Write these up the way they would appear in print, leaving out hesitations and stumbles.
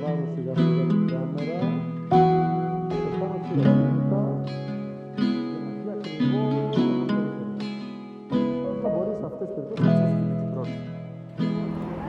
Βάζω σιγά σιγά την κάμερα και πάνω χειροκίνητα και να βγει ακριβώς θα μπορεί σε αυτές τις περιπτώσεις να ξεφύγει την πρώτη.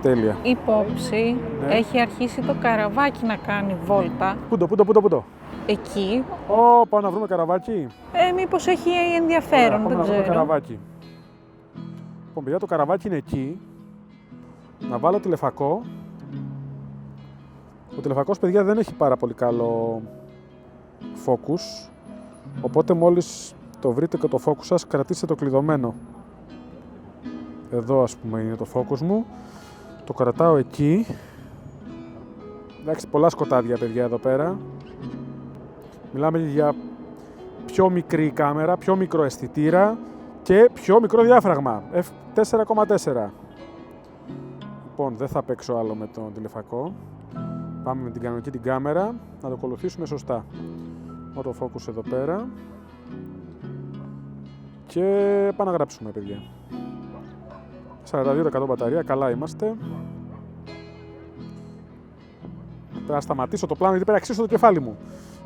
Τέλεια. Υπόψη, Ναι. έχει αρχίσει το καραβάκι να κάνει βόλτα. Πού το. Εκεί. Πάμε να βρούμε καραβάκι. Μήπως έχει ενδιαφέρον, Πάμε δεν να βρούμε ξέρω. καραβάκι. Λοιπόν, παιδιά, το καραβάκι είναι εκεί. Να βάλω τηλεφακό. Ο τηλεφακός, παιδιά, δεν έχει πάρα πολύ καλό focus. Οπότε μόλις το βρείτε και το focus σας, κρατήστε το κλειδωμένο. Εδώ, ας πούμε, είναι το focus μου. Το κρατάω εκεί. Εντάξει, πολλά σκοτάδια, παιδιά, εδώ πέρα. Μιλάμε για πιο μικρή κάμερα, πιο μικρό αισθητήρα και πιο μικρό διάφραγμα. F4,4. Λοιπόν, δεν θα παίξω άλλο με τον τηλεφακό. Πάμε με την κανονική την κάμερα, να το ακολουθήσουμε σωστά. Το focus εδώ πέρα. Και πάμε να γράψουμε, παιδιά. 42% μπαταρία, καλά είμαστε. Πρέπει να σταματήσω το πλάνο γιατί πρέπει να αξίσω το κεφάλι μου.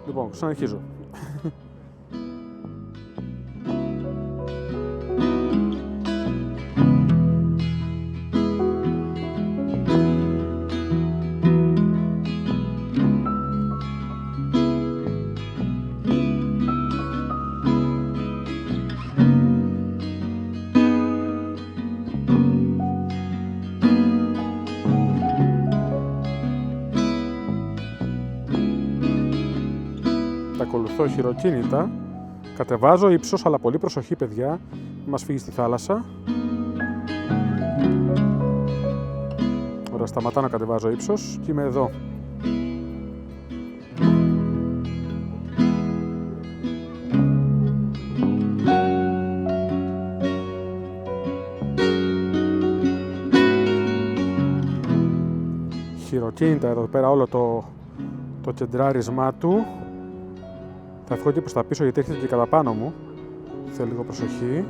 Λοιπόν, συνεχίζω. Τα ακολουθώ χειροκίνητα. Κατεβάζω ύψος, αλλά πολύ προσοχή, παιδιά. Μην μας φύγει στη θάλασσα. Ωραία, σταματάω να κατεβάζω ύψος και είμαι εδώ. Χειροκίνητα εδώ πέρα όλο το κεντράρισμά του. Θα βγω και προς τα πίσω γιατί έρχεται και κατά πάνω μου. Θέλω λίγο προσοχή.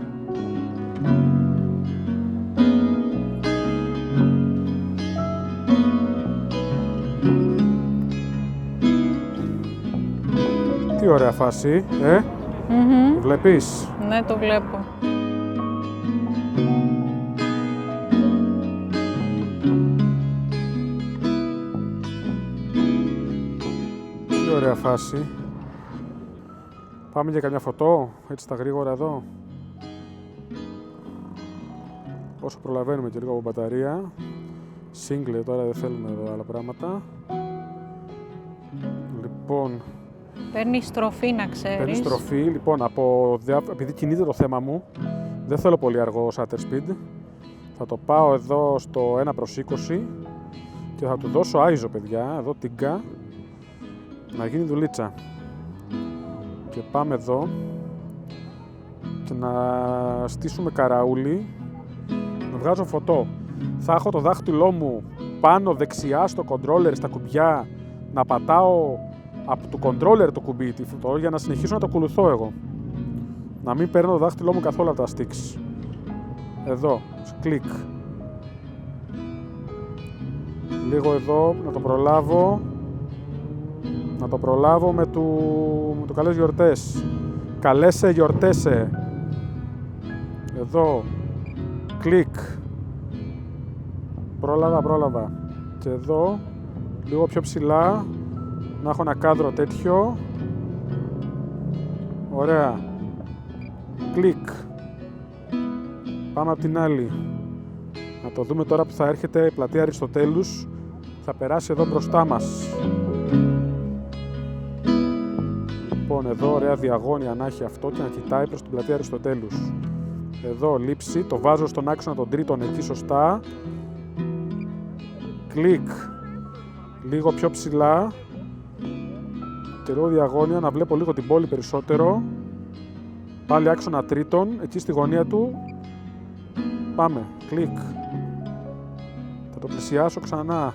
Τι ωραία φάση, Το βλέπεις? Ναι, το βλέπω. Τι ωραία φάση. Πάμε για καμιά φωτό, έτσι στα γρήγορα εδώ. Όσο προλαβαίνουμε και λίγο από μπαταρία. Single, τώρα δεν θέλουμε εδώ άλλα πράγματα. Λοιπόν, Παίρνει στροφή, να ξέρεις. παίρνει στροφή. Λοιπόν, επειδή κινείται το θέμα μου, δεν θέλω πολύ αργό shutter speed. Θα το πάω εδώ στο 1/20 και θα του δώσω ISO, παιδιά, εδώ τίγκα, να γίνει δουλίτσα. Και πάμε εδώ και να στήσουμε καραούλι, να βγάζω φωτό. Θα έχω το δάχτυλό μου πάνω δεξιά στο controller, στα κουμπιά, να πατάω από το controller το κουμπί τη φωτό για να συνεχίσω να το ακολουθώ εγώ. Να μην παίρνω το δάχτυλό μου καθόλου από τα sticks. Εδώ, κλικ. Λίγο εδώ, να το προλάβω. Να το προλάβω με το καλές γιορτές. Καλέσαι, γιορτέσαι. Εδώ. Κλικ. Πρόλαβα. Και εδώ, λίγο πιο ψηλά, να έχω ένα κάδρο τέτοιο. Ωραία. Κλικ. Πάμε απ' την άλλη. Να το δούμε τώρα που θα έρχεται η πλατεία Αριστοτέλους. Θα περάσει εδώ μπροστά μας. Λοιπόν, εδώ ωραία διαγώνια να έχει αυτό και να κοιτάει προς την πλατεία Αριστοτέλους. Εδώ λήψη, το βάζω στον άξονα των τρίτων εκεί σωστά. Κλικ. Λίγο πιο ψηλά. Και λίγο διαγώνια να βλέπω λίγο την πόλη περισσότερο. Πάλι άξονα τρίτων, εκεί στη γωνία του. Πάμε, κλικ. Θα το πλησιάσω ξανά.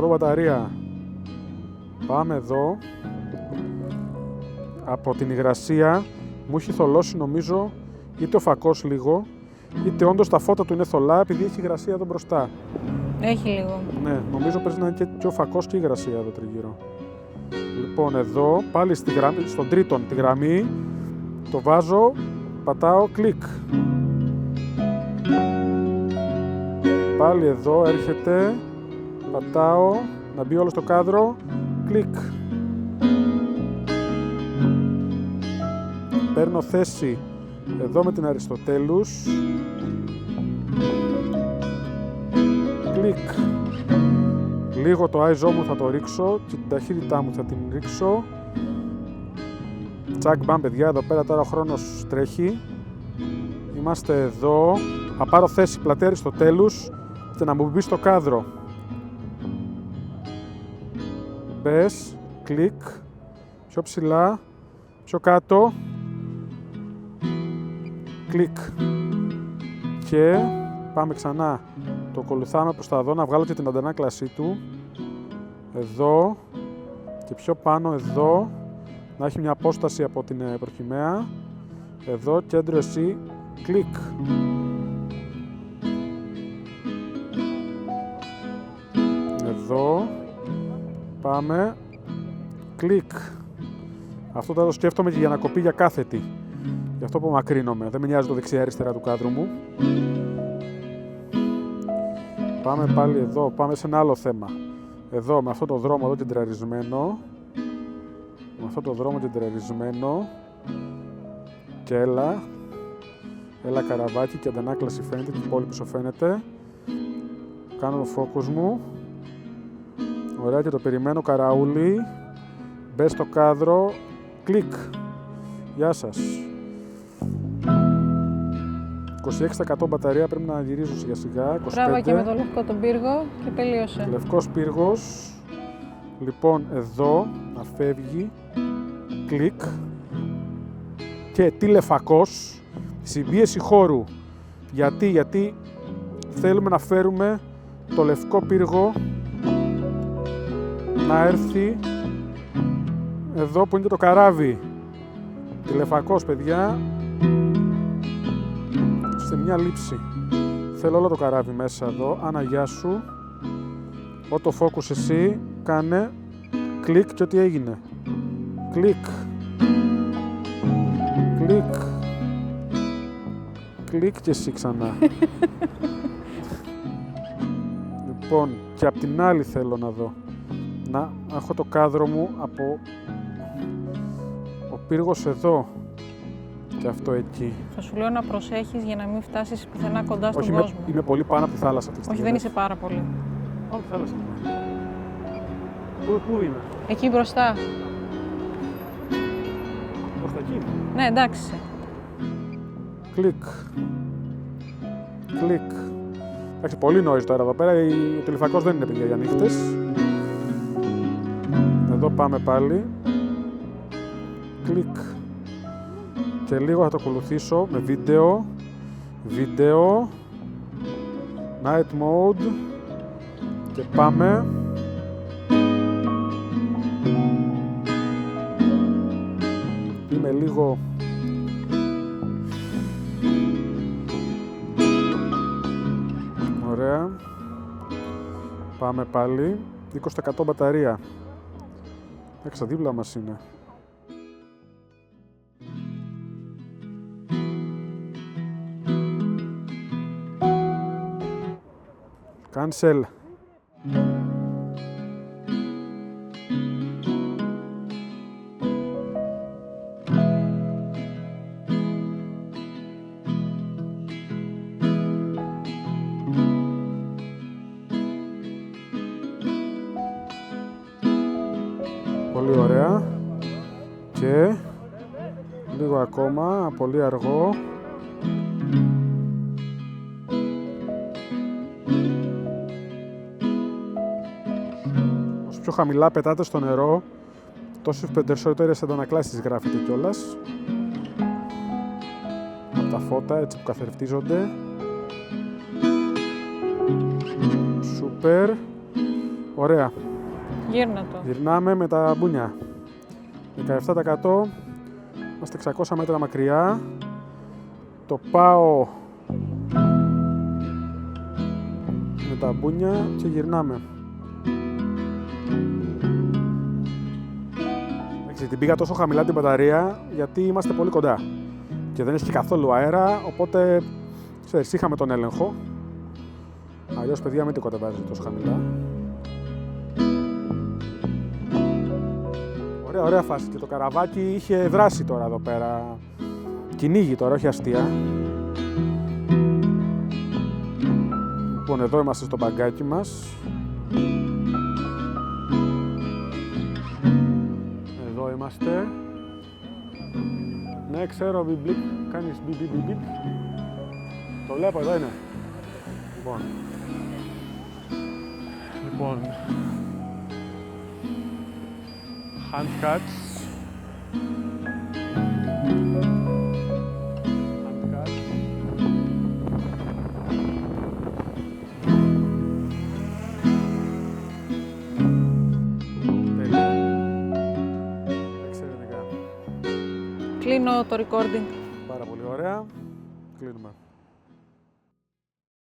...32% μπαταρία. Πάμε εδώ. Από την υγρασία μου έχει θολώσει νομίζω είτε ο φακός λίγο, είτε όντως τα φώτα του είναι θολά επειδή έχει υγρασία εδώ μπροστά. Έχει λίγο. Ναι, νομίζω πρέπει να είναι και ο φακός και η υγρασία εδώ τριγύρω. Λοιπόν, εδώ πάλι στον τρίτον τη γραμμή το βάζω, πατάω κλικ. Πάλι εδώ έρχεται, πατάω, να μπει όλο στο κάδρο, κλικ. Παίρνω θέση εδώ με την Αριστοτέλους, κλικ. Λίγο το ISO μου θα το ρίξω και την ταχύτητά μου θα την ρίξω. Τσακ μπαμ παιδιά, εδώ πέρα τώρα ο χρόνος τρέχει. Είμαστε εδώ. Θα πάρω θέση πλατεία Αριστοτέλους και να μου μπει στο κάδρο. Μπες, κλικ, πιο ψηλά, πιο κάτω, κλικ. Και πάμε ξανά. Το ακολουθάμε προς τα εδώ, να βγάλω και την αντανάκλασή του. Εδώ και πιο πάνω εδώ, να έχει μια απόσταση από την προχημαία. Εδώ, κέντρο εσύ, κλικ. Εδώ, πάμε, κλικ. Αυτό θα το σκέφτομαι και για να κοπεί για κάθετη. Γι' αυτό απομακρύνομαι, δεν με νοιάζει το δεξιά-αριστερά του κάδρου μου. Πάμε πάλι εδώ, πάμε σε ένα άλλο θέμα. Εδώ, με αυτό το δρόμο εδώ κεντραρισμένο. Με αυτό το δρόμο κεντραρισμένο. Και έλα. Έλα καραβάκι και αντανάκλαση φαίνεται και η πόλη πίσω φαίνεται. Κάνω το focus μου. Ωραία και το περιμένω καραούλι. Μπες στο κάδρο. Κλικ. Γεια σας. 26% μπαταρία, πρέπει να γυρίζω σιγά σιγά. 25. Τράβα και με το λευκό τον πύργο και τελείωσε. Λευκός πύργος. Λοιπόν, εδώ να φεύγει. Κλικ. Και τηλεφακός. Συμπίεση χώρου. Γιατί θέλουμε να φέρουμε το λευκό πύργο να έρθει εδώ που είναι και το καράβι. Τηλεφακός, παιδιά. Σε μια λήψη. Θέλω όλο το καράβι μέσα εδώ. Άννα, γεια σου. Autofocus εσύ. Κάνε. Κλικ και ό,τι έγινε. Κλικ. Κλικ. Κλικ και εσύ ξανά. Λοιπόν, και απ' την άλλη θέλω να δω. Να έχω το κάδρο μου από ο πύργος εδώ. Και αυτό εκεί. Θα σου λέω να προσέχεις για να μην φτάσεις πουθενά κοντά στον Όχι, κόσμο. είμαι πολύ πάνω από τη θάλασσα αυτή τη στιγμή. Όχι, δεν είσαι πάρα πολύ. Όχι, θάλασσα. Πού είμαι? Εκεί μπροστά. Προς τα εκεί. Ναι, εντάξει. Κλικ. Κλικ. Εντάξει, πολύ noise τώρα εδώ πέρα. Ο τηλεφακός δεν είναι παιδιά για νύχτες. Εδώ πάμε πάλι. Κλικ. Και λίγο θα το ακολουθήσω με βίντεο. Βίντεο. Night mode. Και πάμε. Είμαι λίγο... Ωραία. Πάμε πάλι. 20% μπαταρία. Εντάξει, δίπλα μας είναι. Cancel. Πολύ ωραία. Και λίγο ακόμα, πολύ αργό. Όσο πιο χαμηλά πετάτε στο νερό, τόσο περισσότερες αντανακλάσεις γράφετε κιόλας. Από τα φώτα, έτσι που καθρεφτίζονται. Σούπερ. Ωραία. Γύρνα το. Γυρνάμε με τα μπουνιά. 17%. Είμαστε 600 μέτρα μακριά. Το πάω τα μπούνια και γυρνάμε. Την πήγα τόσο χαμηλά την μπαταρία γιατί είμαστε πολύ κοντά και δεν έχει καθόλου αέρα, οπότε ξέρεις, είχαμε τον έλεγχο. Αλλιώς, παιδιά, μην την κοντεβάζετε τόσο χαμηλά. Ωραία φάση. Και το καραβάκι είχε δράση τώρα εδώ πέρα. Κυνήγι τώρα, όχι αστεία. Λοιπόν, εδώ είμαστε στο μπαγκάκι μας. Εδώ είμαστε. Ναι, ξέρω, μπιμπ, κάνεις μπιμπ. Το βλέπω, εδώ είναι. Λοιπόν, hand cuts. Κλείνω το recording. Πάρα πολύ ωραία. Κλείνουμε.